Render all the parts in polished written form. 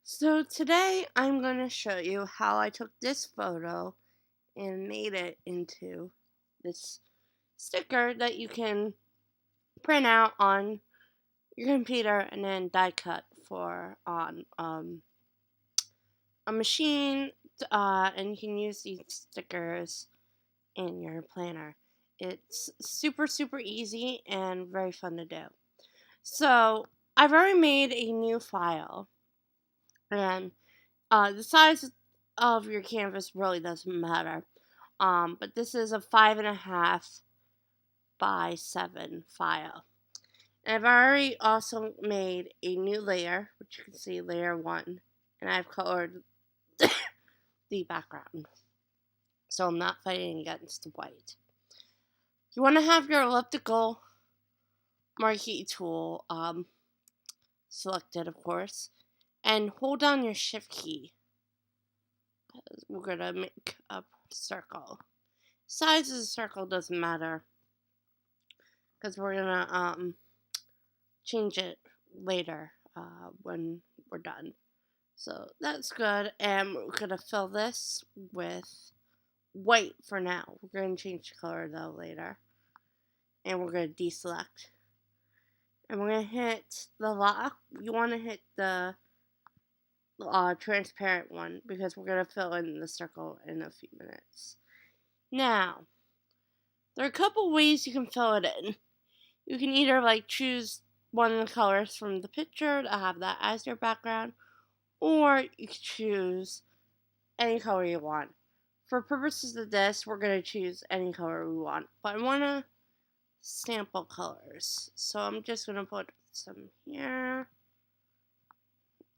So today I'm going to show you how I took this photo and made it into this sticker that you can print out on your computer and then die cut for on a machine, and you can use these stickers in your planner. It's super easy and very fun to do. So I've already made a new file, and the size of your canvas really doesn't matter. But this is a 5.5 by 7 file. And I've already also made a new layer, which you can see layer 1, and I've colored the background. So I'm not fighting against the white. You want to have your elliptical marquee tool selected, of course, and hold down your shift key. We're going to make a circle. Size of the circle doesn't matter because we're gonna change it later when we're done. So that's good, and we're gonna fill this with white for now. We're gonna change the color though later, and we're gonna deselect, and we're gonna hit the lock. You want to hit the transparent one because we're gonna fill in the circle in a few minutes. Now, there are a couple ways you can fill it in. You can either choose one of the colors from the picture to have that as your background, or you can choose any color you want. For purposes of this, we're going to choose any color we want, but I want to sample colors. So I'm just going to put some here,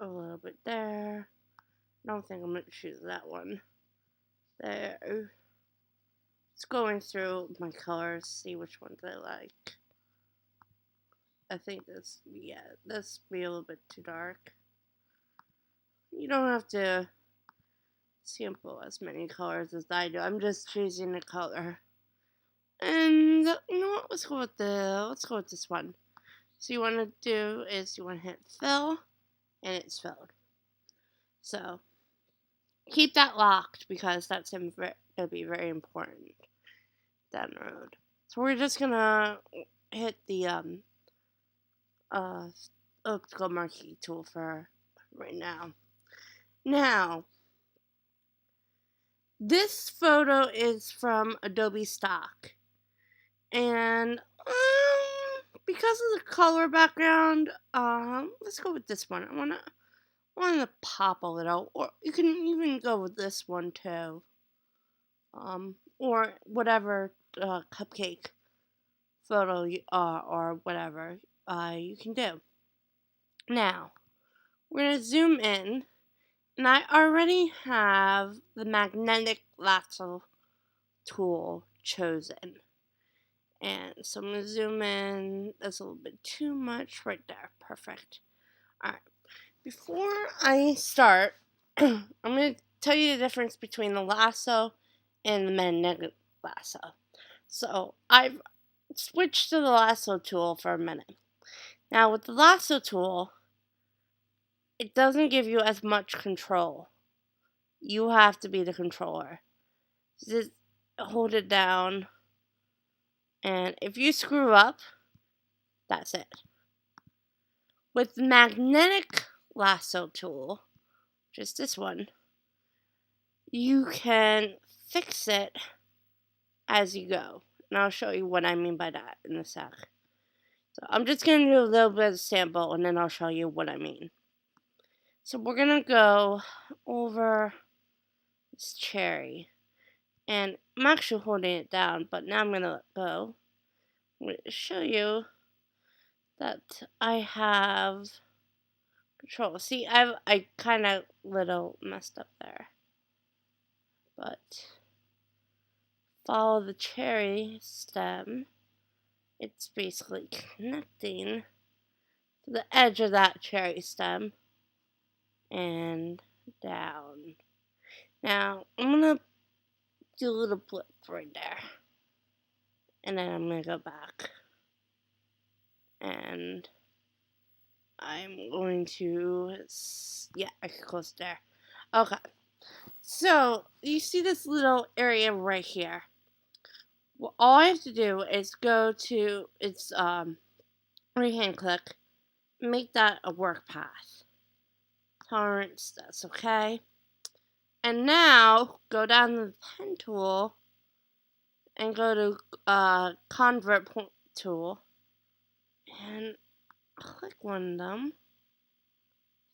a little bit there. I don't think I'm going to choose that one. There. Just going through my colors, see which ones I like. I think this be a little bit too dark. You don't have to sample as many colors as I do. I'm just choosing a color. And you know what? Let's go with this one. So you want to do is you want to hit fill, and it's filled. So keep that locked because that's going to be very important down the road. So we're just gonna hit the elliptical marquee tool for right now. Now, this photo is from Adobe Stock, and because of the color background, let's go with this one. I want to pop a little, or you can even go with this one too, or whatever cupcake photo or whatever you can do. Now, we're gonna zoom in, and I already have the magnetic lasso tool chosen. And so I'm going to zoom in. That's a little bit too much right there. Perfect. Alright. Before I start, I'm going to tell you the difference between the lasso and the magnetic lasso. So I've switched to the lasso tool for a minute. Now with the lasso tool, it doesn't give you as much control. You have to be the controller. Just hold it down, and if you screw up, that's it. With the magnetic lasso tool, just this one, you can fix it as you go. And I'll show you what I mean by that in a sec. So I'm just going to do a little bit of sample, and then I'll show you what I mean. So we're going to go over this cherry. And I'm actually holding it down, but now I'm going to let go. I'm going to show you that I have control. See, I kind of little messed up there. But follow the cherry stem. It's basically connecting to the edge of that cherry stem and down. Now, I'm going to do a little blip right there. And then I'm going to go back and I'm going to, yeah, I can close there. Okay, so you see this little area right here. Well, all I have to do is go to its right hand click, make that a work path. Tolerance, that's okay. And now go down to the pen tool and go to convert point tool and click one of them.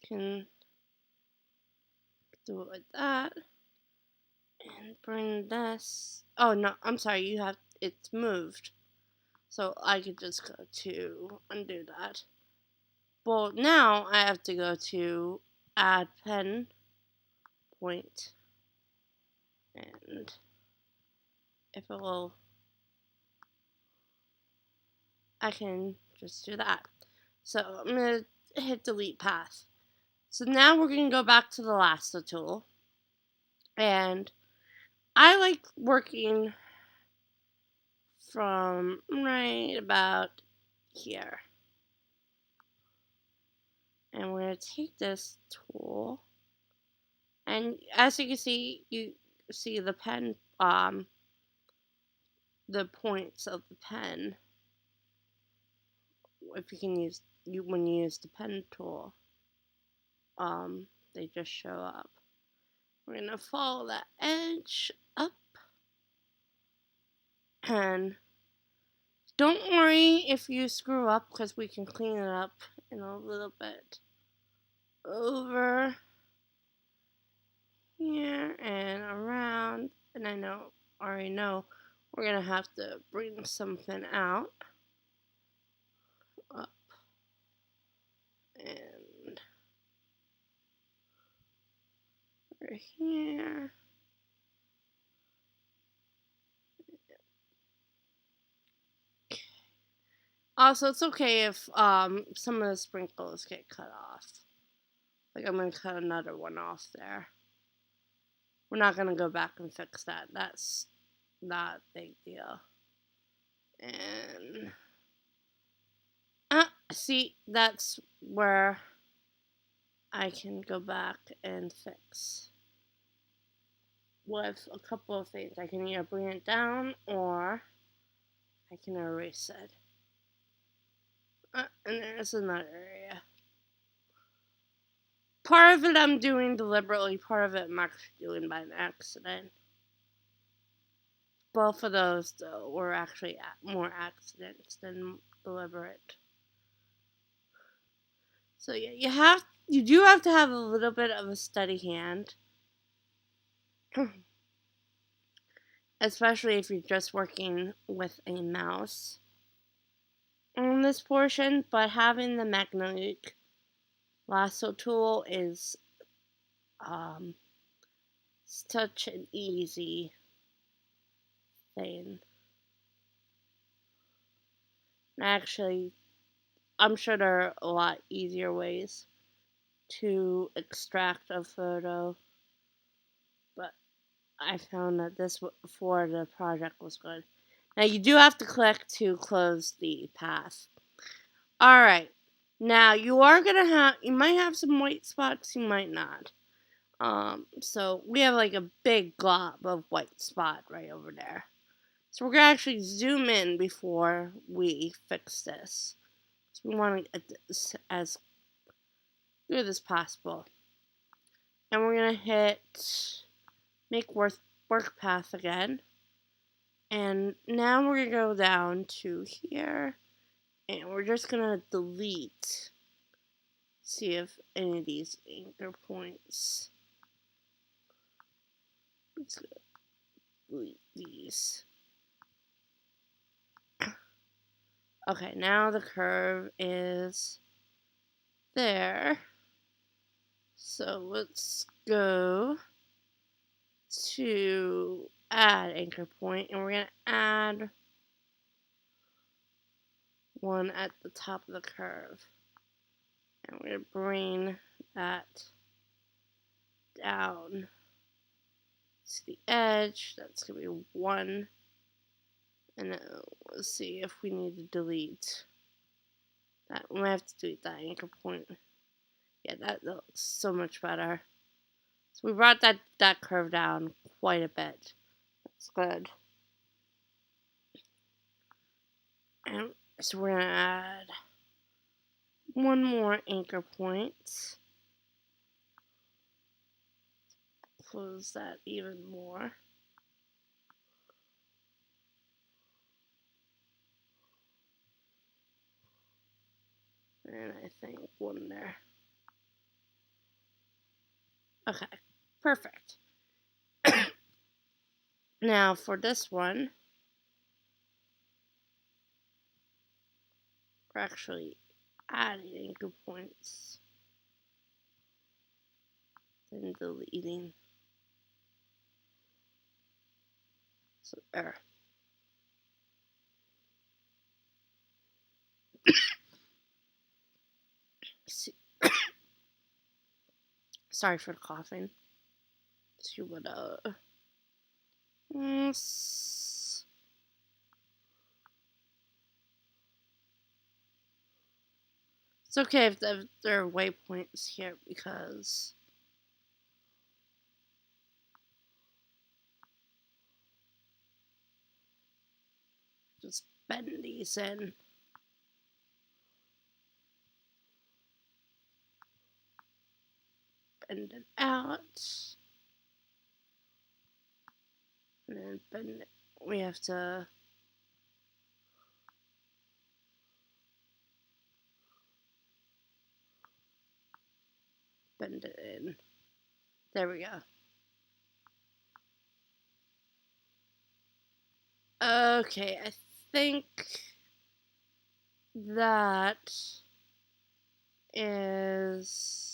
You can do it like that and bring this. Oh no, I'm sorry, it's moved. So I could just go to undo that. Well, now I have to go to add pen point, and if it will, I can just do that. So I'm going to hit delete path. So now we're going to go back to the lasso tool, and I like working from right about here. And we're going to take this tool, and as you see the pen, the points of the pen. If you can when you use the pen tool, they just show up. We're gonna follow that edge up, and don't worry if you screw up, because we can clean it up in a little bit. Over here and around, and already know we're gonna have to bring something out, up, and over here. Also, it's okay if some of the sprinkles get cut off. Like, I'm gonna cut another one off there. We're not gonna go back and fix that. That's not a big deal. And see, that's where I can go back and fix with a couple of things. I can either bring it down or I can erase it. And there's another area. Part of it I'm doing deliberately, part of it I'm actually doing by an accident. Both of those, though, were actually more accidents than deliberate. So yeah, you do have to have a little bit of a steady hand. Especially if you're just working with a mouse on this portion, but having the magnetic lasso tool is such an easy thing. Actually, I'm sure there are a lot easier ways to extract a photo, but I found that this for the project was good. Now you do have to click to close the path. Alright, now you might have some white spots, you might not. So we have like a big glob of white spot right over there. So we're gonna actually zoom in before we fix this. So we want to get this as good as possible. And we're gonna hit make work path again. And now we're gonna go down to here, and we're just gonna delete. See if any of these anchor points. Let's delete these. Okay, now the curve is there. So let's go to add anchor point, and we're going to add one at the top of the curve. And we're going to bring that down to the edge. That's going to be one. And then let's see if we need to delete We might have to delete that anchor point. Yeah, that looks so much better. So we brought that curve down quite a bit. That's good. And so we're gonna add one more anchor point. Close that even more. And I think one there. Okay, perfect. Now for this one, we're actually adding anchor points, then deleting. So there. Sorry for the coughing. See what it's okay if there are waypoints here because just bend these in. Bend it out. And then bend it. We have to bend it in. There we go. Okay, I think that is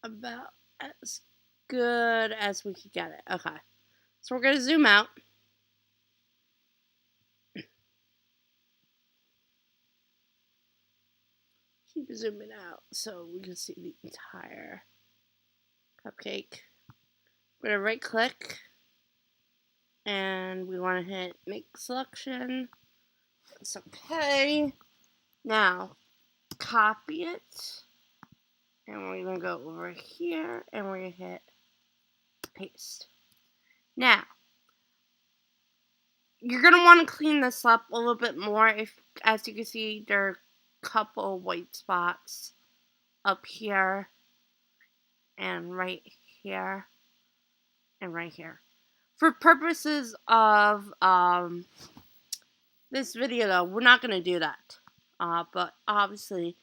about as good as we could get it. Okay, so we're gonna zoom out. Keep zooming out so we can see the entire cupcake. We're gonna right click and we want to hit make selection. It's okay. Now copy it and we're gonna go over here and we're gonna hit paste. Now you're gonna want to clean this up a little bit more. If, as you can see, there are a couple white spots up here and right here and right here. For purposes of this video, though, we're not gonna do that. But obviously,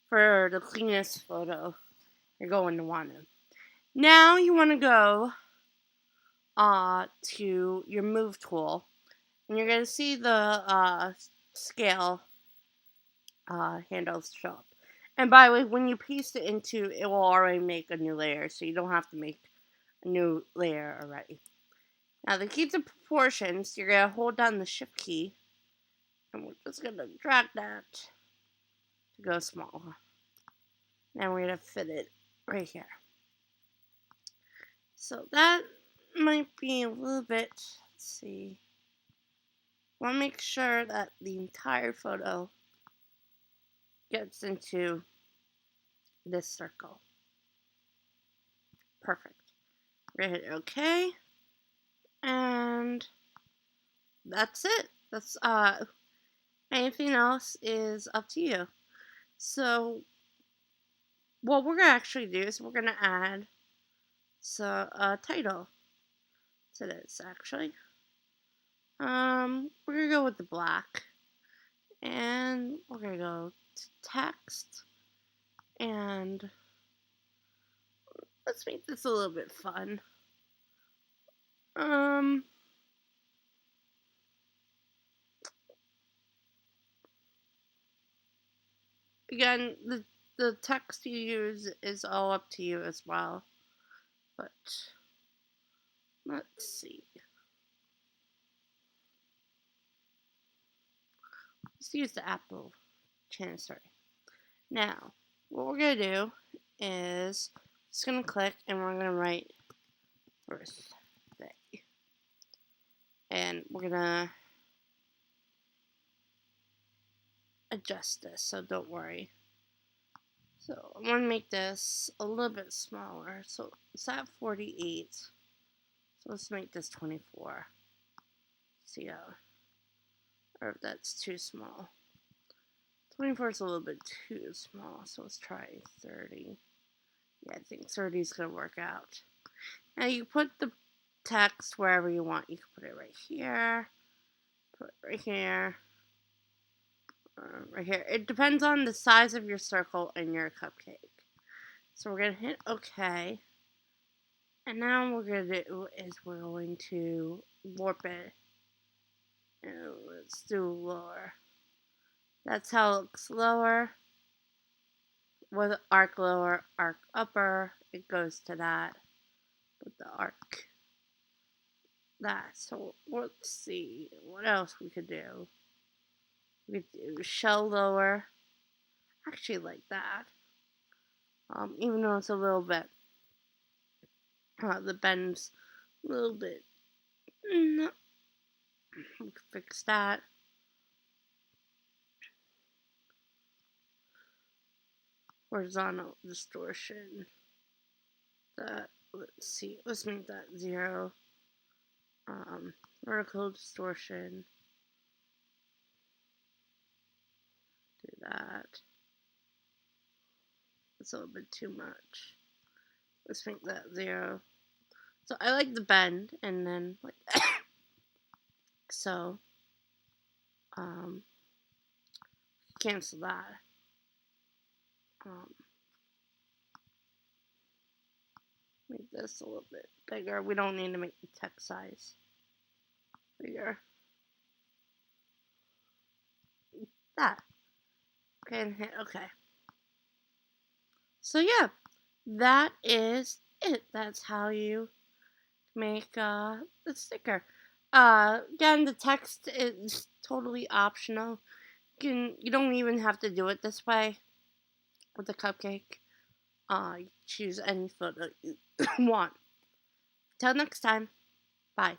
for the cleanest photo, you're going to want to. Now you want to go to your move tool, and you're gonna see the scale handles show up. And by the way, when you paste it into, it will already make a new layer, so you don't have to make a new layer already. Now to keep the proportions, you're gonna hold down the shift key, and we're just gonna drag that to go smaller. Now we're gonna fit it right here. So that might be a little bit, let's see. I want to make sure that the entire photo gets into this circle. Perfect. We're gonna hit OK. And that's it. That's anything else is up to you. So what we're gonna actually do is we're gonna add a title to this actually. We're gonna go with the black and we're gonna go to text and let's make this a little bit fun. Again, the text you use is all up to you as well. But let's see. Let's use the Apple Chancery. Now, what we're gonna do is just gonna click and we're gonna write birthday. And we're gonna adjust this, so don't worry. So I'm gonna make this a little bit smaller. So it's at 48. So let's make this 24. See how, or if that's too small. 24 is a little bit too small, so let's try 30. Yeah, I think 30 is gonna work out. Now you put the text wherever you want. You can put it right here, put it right here, right here. It depends on the size of your circle and your cupcake. So we're gonna hit OK. And now what we're gonna do is we're going to warp it. And let's do lower. That's how it looks lower. With arc lower, arc upper, it goes to that. With the arc. That. So let's see what else we could do. We could do shell lower. Actually like that. Even though it's a little bit, the bend's a little bit. No, we can fix that. Horizontal distortion. That, let's see, let's make that 0. Vertical distortion. Do that. It's a little bit too much. Let's make that 0. So I like the bend, and then like that. So, cancel that. Make this a little bit bigger. We don't need to make the text size bigger. That. Okay, and hit OK. So yeah, that is it. That's how you make the sticker. Again, the text is totally optional. You don't even have to do it this way with the cupcake. Choose any photo you want. Till next time. Bye.